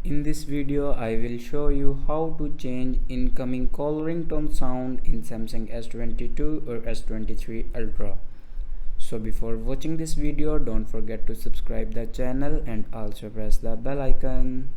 In this video, I will show you how to change incoming call ringtone sound in Samsung S22 or S23 Ultra. So before watching this video, don't forget to subscribe the channel and also press the bell icon.